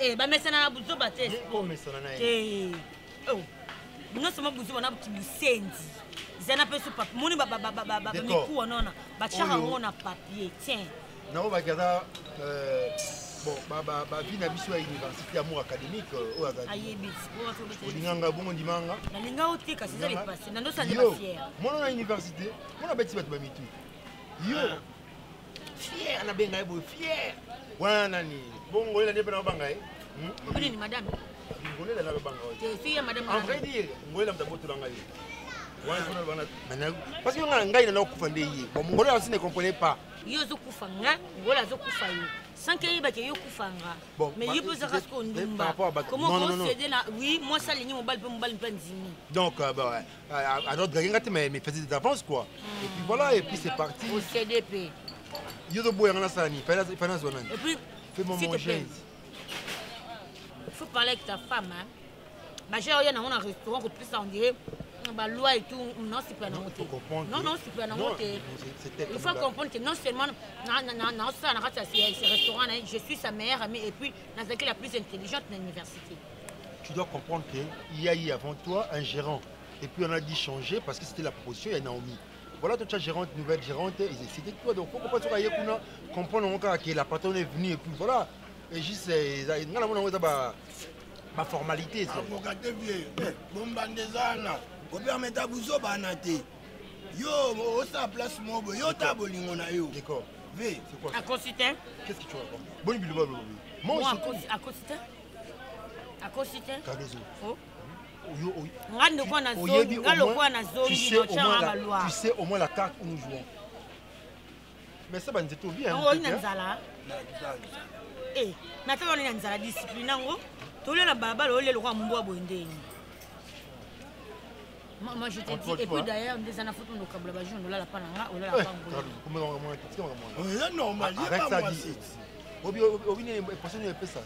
Eh, bah, mais ça n'a pas besoin de Oh, mais ça n'en a Eh, oh. Non seulement besoin de petit busendi. Zana peut se papier. Mon micro, non, non. Bah, on a papier. Tiens. Non, bah, bon, vie na biso ya université amour académique au Azadi. Olinganga bongo ndimanga. Na linga otika c'est ça les passé. Nando ça n'est pas fier. Moi na université, moi na beti batu ba mitu. Yo. Fier na benga ebo fier. Wana ni. Bongo la ndebe na banga Ni madame. Bongo la na banga. C'est fille madame. En vrai dire, ngola mtaboto langa ye. Wana bana maintenant parce que nga ngai na okufa ndeye. Bon ngolo aussi ne comprenait pas. Yo zo kufanga, ngola zo kufayo. Sans qu'il y ait yo kufanga. Bon, mais il peut se rasser au ndumba. Comment on s'est dit là? Oui, moi ça ligne mon balle plein d'imi. Donc bah à notre gars mais faisait des avances quoi. Et puis voilà et puis c'est parti. Au CDP. Yo zo boya ngana sani, finance zone. Et puis fais-moi manger. Il faut parler avec ta femme hein. Bah j'ai rien dans un restaurant que plus ça on dirait bah loi et tout non c'est pas non non c'est pas non il faut comprendre que non seulement dans ce restaurant je suis sa meilleure amie et puis dans laquelle la plus intelligente de l'université. Tu dois comprendre qu'il y a eu avant toi un gérant et puis on a dit changer parce que c'était la proposition et Naomi. Voilà toute la gérante, nouvelle gérante, c'était toi donc faut comprendre que la patronne est venue et puis voilà et juste ma formalité ça. Avocate vieux, bombandezana. Vous permettez à vous obanater. Yo, au sa place, moi, yo, tabolingo na yo. D'accord. V, c'est quoi? À Cosita. Qu'est-ce que tu vas voir? Bon, il va moi, à Cosita. À Cosita. Oh. Tu sais au moins la carte où nous jouons. Mais ça, c'est tout bien. Oh, il y a eh, maintenant, on est dans la discipline. Tout le monde est le roi Mboa Bondé. Moi je t'ai dit, et puis d'ailleurs, des années photos de câble bajou, on l'a pas là, on l'a pas en arrête ça dit. Obi est personne ne peut ça.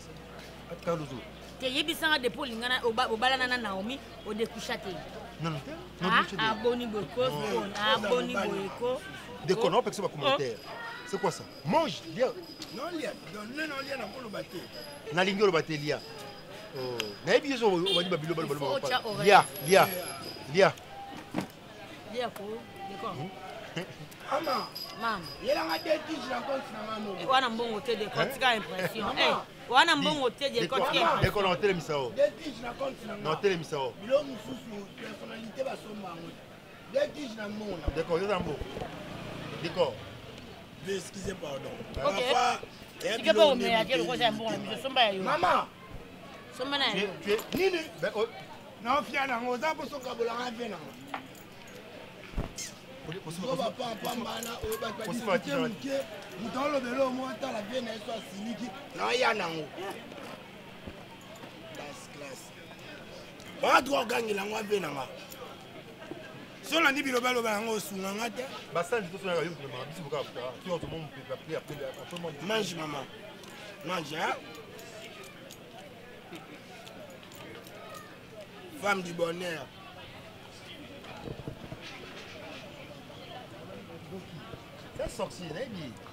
Carlozo. Tu y bisanga de Paul ngana au balana Naomi au découchate. Non. Ah boni boko, ah boni boeko. Déconne, on peut que c'est pas commentaire. C'est quoi ça? Mange, lia. Non lia, non lia na polo baté. Na lingolo baté lia. Oh, na ebi so on va dire babilo balbalo. Lia. Lia ko, d'accord. Maman. Yelanga deti je raconte na maman. Et wana mbongo te de kotika impression. Eh, wana mbongo te de kotika impression. D'accord, on tele misao. Deti je raconte na. Non tele misao. Bilo mususu personnalité ba somba ngo. Deti je na mona. D'accord, yo zambo. D'accord. Excusez pardon. OK. Tu peux pas me dire le cosa mbongo, je somba yo. Maman. Somba na yo. Nini? Non, fier na ngo za boso kabola nga vena. Oba papa mbana oba pa discuter muke mutolo belo mo ata la vena eso asiliki na ya nango. Das class. Ba droit gangela ngo vena nga. So na ndibilo balo ba ngo sunga ngate. Ba ça je te sonne la yo pour ma bisu ka futa. Tu as tout le monde peut appeler après tout le monde. Mange maman. Mange hein. Femme du bonheur. C'est sorcier, n'est-ce pas?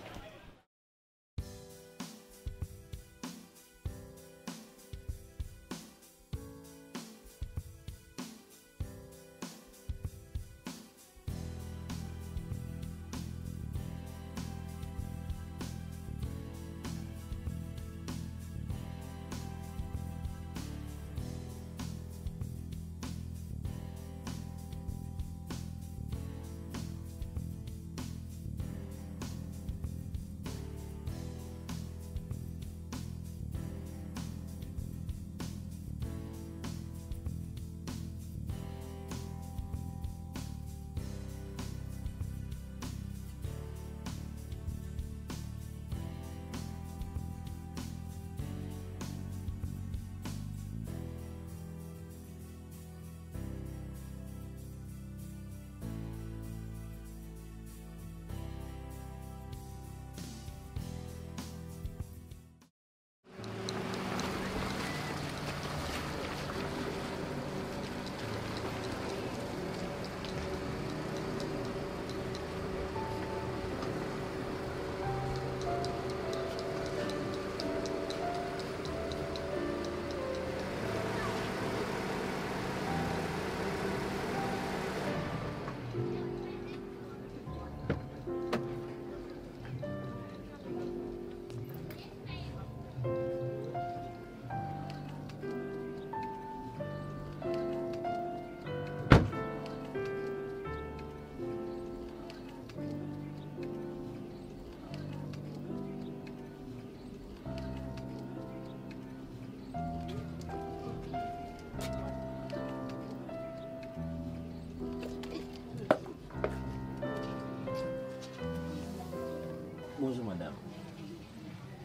Bonjour madame.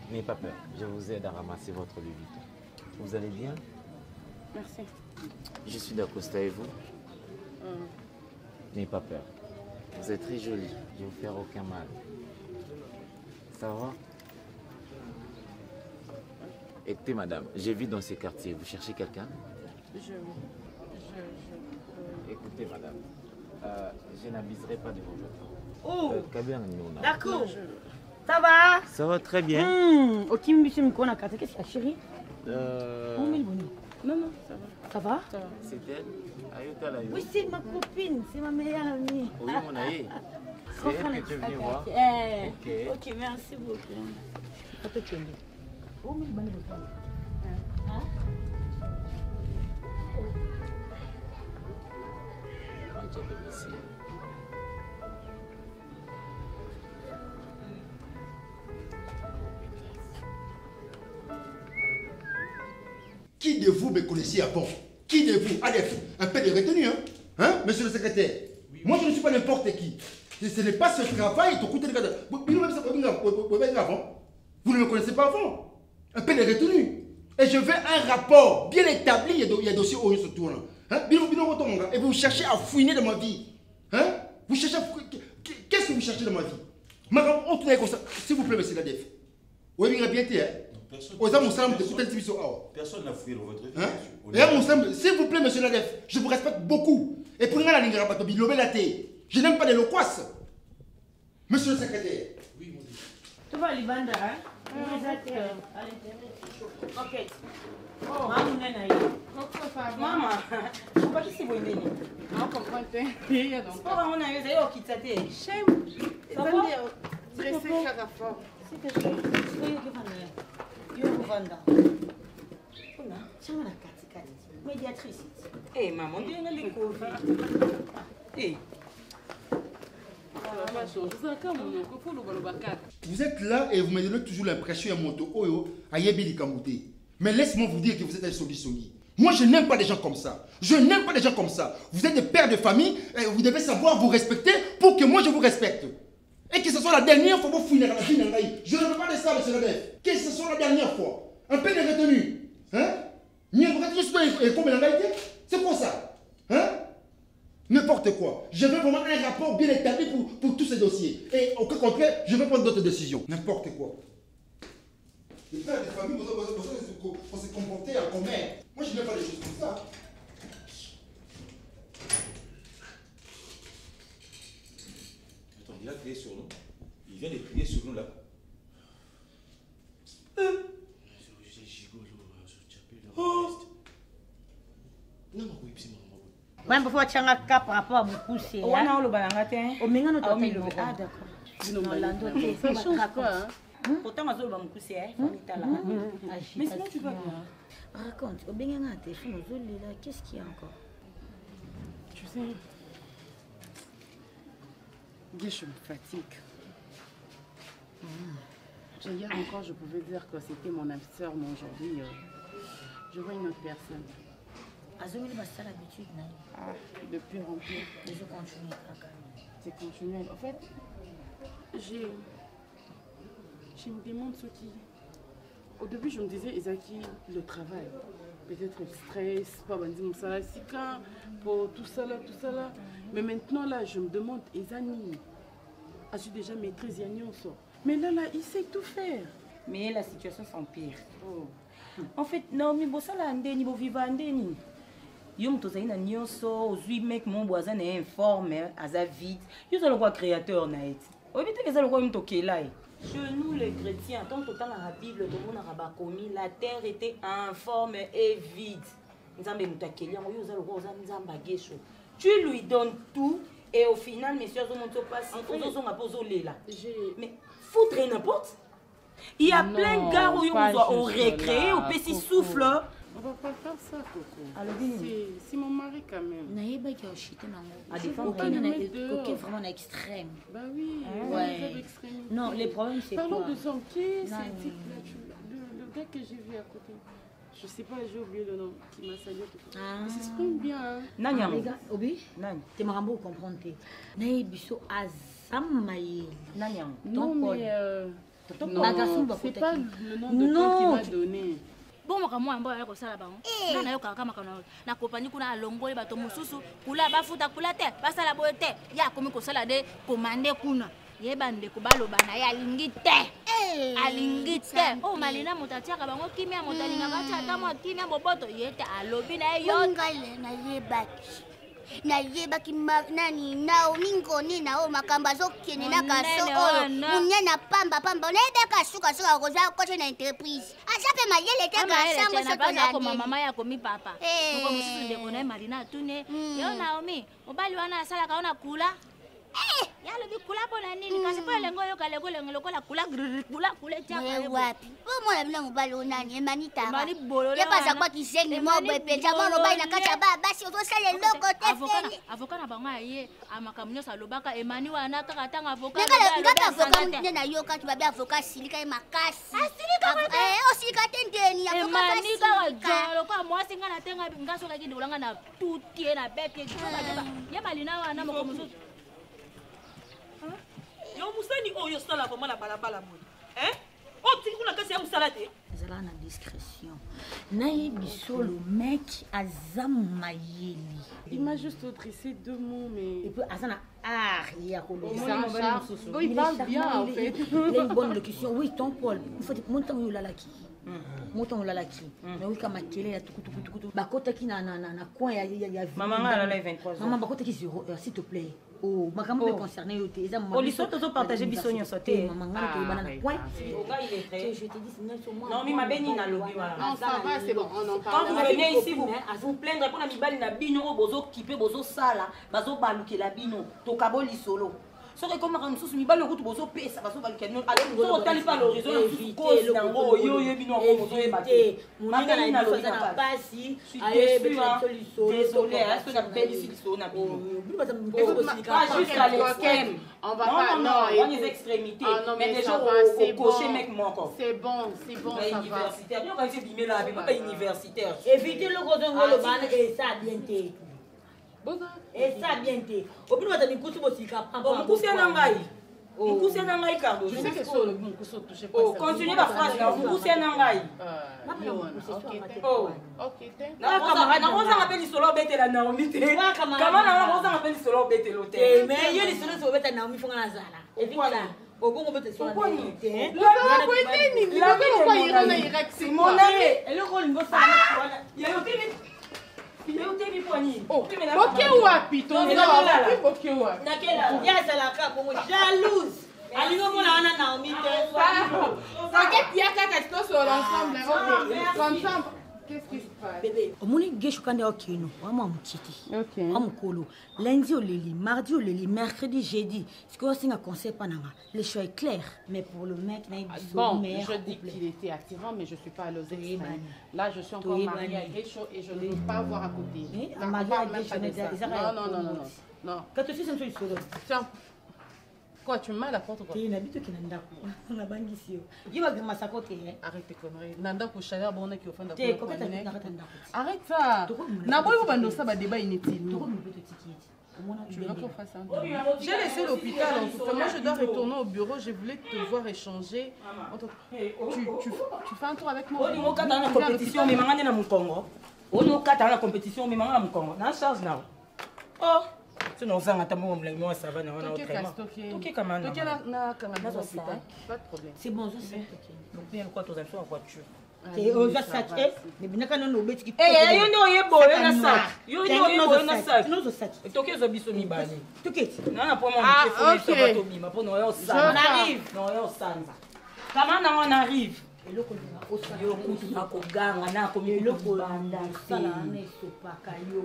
N'ayez pas peur, je vous aide à ramasser votre Louis Vuitton. Vous allez bien? Merci. Je suis d'Acosta et vous? N'ayez pas peur. Vous êtes très jolie, je ne vais vous faire aucun mal. Ça va? Écoutez madame, j'ai vu dans ces quartiers, vous cherchez quelqu'un? Écoutez madame, je n'abuserai pas de votre temps. Oh, d'accord. Ça va? Ça va très bien. Ok, monsieur Mikona, qu'est-ce qu'il y a, chérie? Non, non, ça va. Ça va? C'est elle? Ayota Layo. Oui, c'est ma copine, c'est ma meilleure amie. Oui, mon aïe. C'est elle que tu es venu voir. Ok, merci beaucoup. Qui de vous me connaissait avant? Qui de vous? Adef, un peu de retenue, hein, monsieur le secrétaire? Moi, je ne suis pas n'importe qui. Ce n'est pas ce travail, vous ne me connaissez pas avant. Un peu de retenue. Et je veux un rapport bien établi, il y a un dossier où il se tourne. Et vous cherchez à fouiner dans ma vie. Hein? Vous cherchez qu'est-ce que vous cherchez dans ma vie? S'il vous plaît, monsieur Ladef. Oui, bien été, hein? Personne n'a fouillé dans votre vie. S'il vous plaît, monsieur Ladef, je vous respecte beaucoup. Et pour la je n'aime pas les loquaces. Monsieur le secrétaire. Oui, mon Dieu. Tu vas aller vendre, hein? Ok. Maman, pourquoi tu sais bonne? Non, comprends pas. C'est pas vraiment un réseau qui t'a été. Chem. Ça va bien. Dressé Carafort. C'est que je vais vendre. Je vais vendre. Tu m'as la carte. Médiatrice. Eh, maman, tu as les Covid. Eh. Vous êtes là et vous me donnez toujours l'impression à moto oyo à Yebeli Kamouté. Mais laisse-moi vous dire que vous êtes un soli. Moi, je n'aime pas des gens comme ça. Je n'aime pas des gens comme ça. Vous êtes des pères de famille et vous devez savoir vous respecter pour que moi je vous respecte. Et que ce soit la dernière fois que vous fouillez dans la vie. Je ne veux pas de ça, monsieur Ladef. Que ce soit la dernière fois. Un peu de retenue. Hein? C'est quoi ça? Hein? N'importe quoi. Je veux vraiment un rapport bien établi pour tous ces dossiers. Et au cas contraire, je vais prendre d'autres décisions. N'importe quoi. Les pères de famille, vous se comporter en commun. Moi, je n'aime pas les choses comme ça. Attends, il a crié sur nous. Il vient de crier sur nous là. Même parfois, tu as un cap par rapport à beaucoup. C'est on a le balangatin. Au minga notre pays. Ah, d'accord. Non, l'ando. Ça change pas. Pourtant, on a le balangatin. Mais sinon, tu vas bien. Raconte. Au minga notre qu'est-ce qu'il y a encore? Tu sais, je me fatigue. Hier encore, je pouvais dire que c'était mon âme-sœur, mais aujourd'hui, je vois une autre personne. C'est l'habitude, de pire en pire. C'est continuel. En fait, je me demande ce qui... Au début, je me disais, Isaki, le travail, peut-être le stress, pas pour tout ça là. Mais maintenant, là, je me demande, Isani, as-tu déjà maîtrisé Yannion? Mais là, il sait tout faire. Mais la situation s'empire. Oh. En fait, non, mais bon, ça là, Ndeni, bon, vivre Ndeni. Yo mtoza ina nyonso ozwi mec mon voisin est informé aza vite. Yo za le créateur na eti. Obite que ça le mto kelai. Chez nous les chrétiens, tant autant dans la Bible, tout le monde a commis la terre était informe et vide. Nzambe mutakelia yo za le roi nzamba gesho. Tu lui donnes tout et au final messieurs zo monto passe ozo nga pozo lela. Mais foutre n'importe. Il y a plein de gars où on doit au récré, au petit souffle. On va pas faire ça, Coco. C'est mon mari quand même. Coco vraiment extrême. Bah oui, ouais. Non, les problèmes c'est quoi? Parlons de son pied, c'est le gars que j'ai vu à côté. Je sais pas, j'ai oublié le nom qui m'a salué. Il s'exprime bien. Nanya, les gars, Obi, tu m'as comprendre. Naï biso az Azamaye. Non, mais c'est pas le nom de Non. Paul qui m'a donné. Bon, moi, je suis là. Na compagnie kuna longole bato mususu kula bafuta kula te basala bote ya komi ko sala de commander kuna yebande ko baloba na ya lingite alingite o malina mutatia ka bango kimia motalinga bacha ata mo kimia boboto yete alobi na yo ngale na yebaki na yebaki nani Naomi ngoni na o makamba zokene na kaso oyo munyana pamba na yebaka suka koza koche na entreprise azape mayele te ka sango soto na ko mama ya ko mi papa ko mususu de kona Marina tune yo Naomi obali wana asala kaona kula yalo bikula bona nini kasi pa lengo yo kalego lengo la kula kula chaka wapi po mona mina mobali onani emanita ye pasa kwa kisengi mo bepeja mono bai na kacha ba basi ozo sale loko te feni avocat na bango ye amakamnyo salobaka emani wana kaka tanga avocat ngaka avocat nde na yo kati ba avocat silika e makasi o silika tendeni avocat emani kaka jolo kwa mwasi ngana tenga ngaso la kindi ulanga na tutie na bete ye malina wana moko mususu yo musani oyo sala vraiment la balabala mo o tiki kuna kasi ya musala te ezala na discrétion nayebi solo mec Azamaye. Il m'a juste dressé 2 mots, mais... Et puis, Azana ya il parle bien, en fait. Il a une bonne locution. Oui, ton Paul. Il faut dire, mon temps, il a l'acquis. Mon la qui. Mais oui, comme il y a tout. Bakota qui na coin, il y a... Maman, elle a 23 ans. Maman, Bakota qui s'il te plaît. Oh, ma caméra est concernée. Oh, les autres ont partagé Bissonio sauté. Maman, elle est coin. Je te dis, non, mais ma béni n'a lobby. Non, ça va, c'est bon, on en parle. Quand vous venez ici, vous plaindre pour la mibali na bino, bozo kipe, bozo sala, bazo baluke la bino, tokabo li solo. So que comme on sous mibali route bozo pesa, bazo baluke non. Alors, vous tali pas l'horizon, cause nango yo yebino ko bozo ebate. Ma béni n'a lobby na basi. Désolé, est-ce que la belle ici solo na bino? Pas juste à l'extrême. On va pas, non, on les extrémités. Mais déjà au cocher mec moi encore. C'est bon, ça va. Universitaire, bien quand c'est bimé là, pas universitaire. Évitez le gros le ban et ça bien té. Et ça bien té. Au plus on kusu bosika papa. Bon, kusu na ngai. Kusu na ngai Cardo. Je sais que sur le bon kusu toucher pas. Oh, continuez la phrase là. Kusu na ngai. Oh. OK, na on appelle les solo bête la Naomi té. Comment on appelle les solo bête l'hôtel. Mais il y a les solo bête Naomi font la zala. Et puis là, au bon moment de soir. La mon ami. Et le rôle ngo ça. Il y a il y a des poignées. Oh, ok wapi ton non, ok wapi. Nakela, ya salaka pour jalouse. Alingo mona wana Naomi te. Ça que ya kaka to sur l'ensemble. Ensemble. Qu'est-ce qui se passe? Bébé, omoni gesho kanda okino, wama mutiti. OK. Amukolo. Lundi au leli, mardi au leli, mercredi, jeudi. Ce que c'est un conseil pananga. Le choix est clair, mais pour le mec n'a bon, je dis qu'il était attirant, mais je suis pas à l'oseille. Là, je suis encore mariée à Gesho et je ne peux pas voir à côté. Non. Quand tu fais ça, tu es tiens. Quoi, tu me mets à la porte ou quoi? Tu es habitué qui n'a pas. On a bangi ici. Il va grimper sa côté. Arrête tes conneries. Nanda pour chaleur bon qui offre d'accord. Arrête ça. N'a pas eu bando ça va débat inutile. Tu veux qu'on fasse un j'ai laissé l'hôpital en tout cas. Moi je dois retourner au bureau. Je voulais te voir échanger. Tu fais un tour avec moi. On est dans la compétition mais maman est dans mon Congo. On est dans la compétition mais maman est dans mon Congo. Na charge now. Oh. Tu n'as pas de moi ça va dans notre traitement. OK comment non. Pas de problème. C'est bon ça c'est. Donc bien quoi tes enfants en voiture. Et on va sac. Mais binaka no beti ki. Eh yo no yebo na sac. Yo no na sac. No zo sac. Toke zo biso mi bani. Toke. Na pour moi on fait ça to bima pour no yo ça. On arrive. No yo sanza. Comment on arrive? Eloko yo kutu nakoganga na komi eloko banda sala na esopaka yo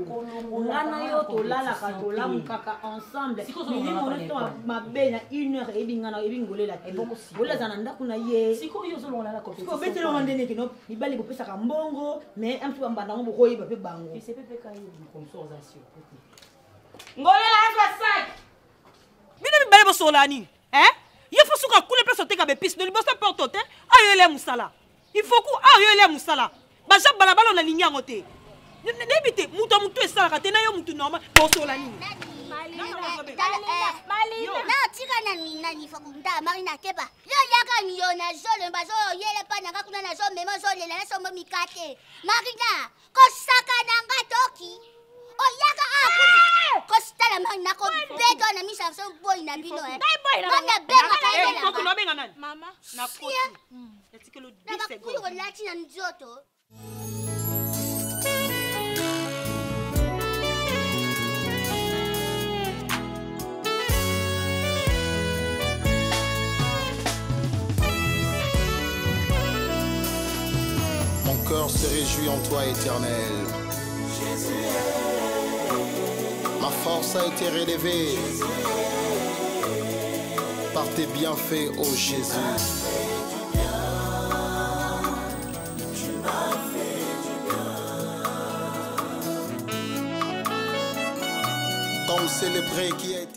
ngana yo tolala ka tolamu kaka ensemble mini moneto mabena 1 heure ebingana ebingolela te bola zana ndaku na ye siko yo zolonga la compétition siko betelo ngandene kino mibali bopesa ka mbongo mais amtu bambanda ngo bokoyi ba pe bango c'est pepe ka yo consorsation ngolela azwa sac bino mibali bo solani il faut que couler place au be piste de liboso porte hotel ayele musala il faut que ayele musala ba ja balabala na ligne ngote débité muto esala ka te na yo mutu normal bo sola nini tika nani fakunta marina kepa yo yaka ni yo na zolo bazo yele pa nanga kuna na zo memo zo lela na so mikate marina ko saka nanga toki o yaka ko stala marina ko bedo na misa so boy na bino mama benga kaela ko kuno benga nani mama na koti yatikelo 10 secondes na lati na nzoto. Mon cœur se réjouit en toi, éternel. Ma force a été relevée par tes bienfaits, ô Jésus. Comme célébré qui a été